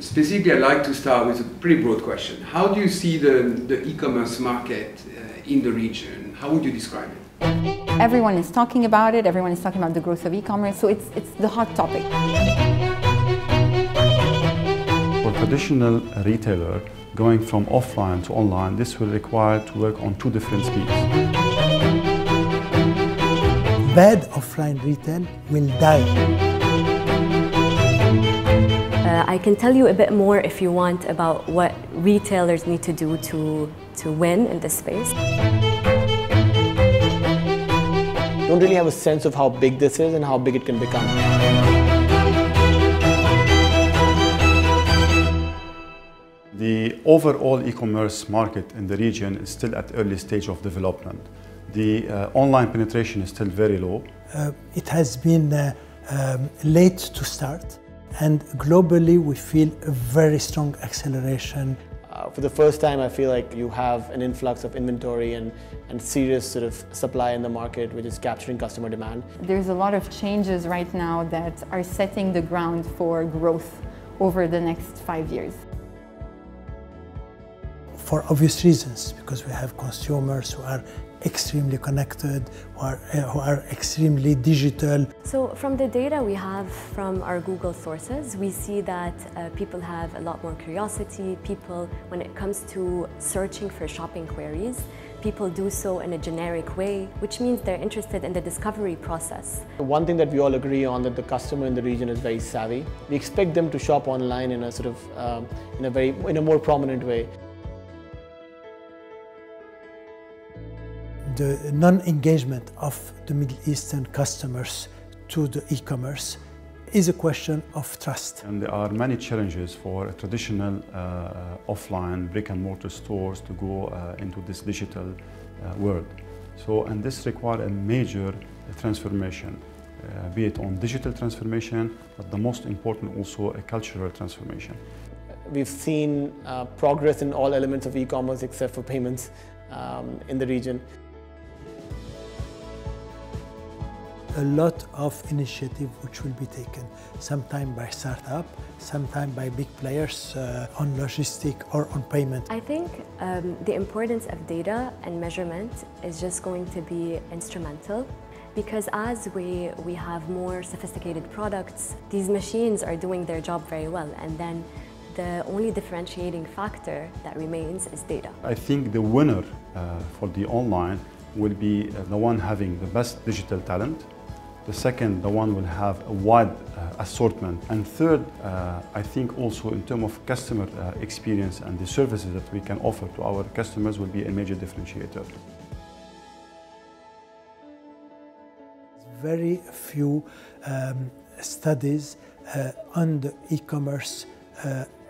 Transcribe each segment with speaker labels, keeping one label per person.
Speaker 1: Specifically, I'd like to start with a pretty broad question. How do you see the e-commerce market in the region? How would you describe it?
Speaker 2: Everyone is talking about it. Everyone is talking about the growth of e-commerce. So it's the hot topic.
Speaker 3: For a traditional retailer, going from offline to online, this will require to work on two different speeds.
Speaker 4: Bad offline retail will die.
Speaker 5: I can tell you a bit more if you want about what retailers need to do to win in this space.
Speaker 6: Don't really have a sense of how big this is and how big it can become.
Speaker 3: The overall e-commerce market in the region is still at early stage of development. The online penetration is still very low.
Speaker 4: It has been late to start, and globally we feel a very strong acceleration.
Speaker 6: For the first time, I feel like you have an influx of inventory and serious sort of supply in the market, which is capturing customer demand.
Speaker 2: There's a lot of changes right now that are setting the ground for growth over the next 5 years.
Speaker 4: For obvious reasons, because we have consumers who are extremely connected, who are extremely digital.
Speaker 5: So from the data we have from our Google sources, we see that people have a lot more curiosity. People, when it comes to searching for shopping queries, people do so in a generic way, which means they're interested in the discovery process.
Speaker 6: One thing that we all agree on, that the customer in the region is very savvy. We expect them to shop online in a sort of in a more prominent way.
Speaker 4: The non-engagement of the Middle Eastern customers to the e-commerce is a question of trust.
Speaker 3: And there are many challenges for traditional offline brick-and-mortar stores to go into this digital world. And this requires a major transformation, be it on digital transformation, but the most important also a cultural transformation.
Speaker 6: We've seen progress in all elements of e-commerce except for payments in the region.
Speaker 4: A lot of initiative which will be taken, sometime by startup, sometime by big players on logistic or on payment.
Speaker 5: I think the importance of data and measurement is just going to be instrumental, because as we have more sophisticated products, these machines are doing their job very well, and then the only differentiating factor that remains is data.
Speaker 3: I think the winner for the online will be the one having the best digital talent. The second, the one will have a wide assortment. And third, I think also in terms of customer experience and the services that we can offer to our customers will be a major differentiator.
Speaker 4: Very few studies on the e-commerce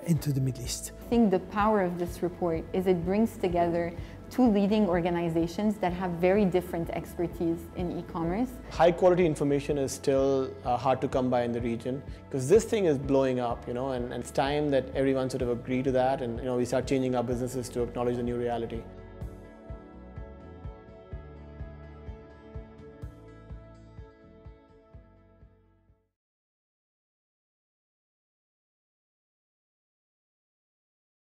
Speaker 4: into the Middle East.
Speaker 2: I think the power of this report is it brings together two leading organizations that have very different expertise in e-commerce.
Speaker 6: High quality information is still hard to come by in the region, because this thing is blowing up, and it's time that everyone sort of agree to that, and we start changing our businesses to acknowledge the new reality.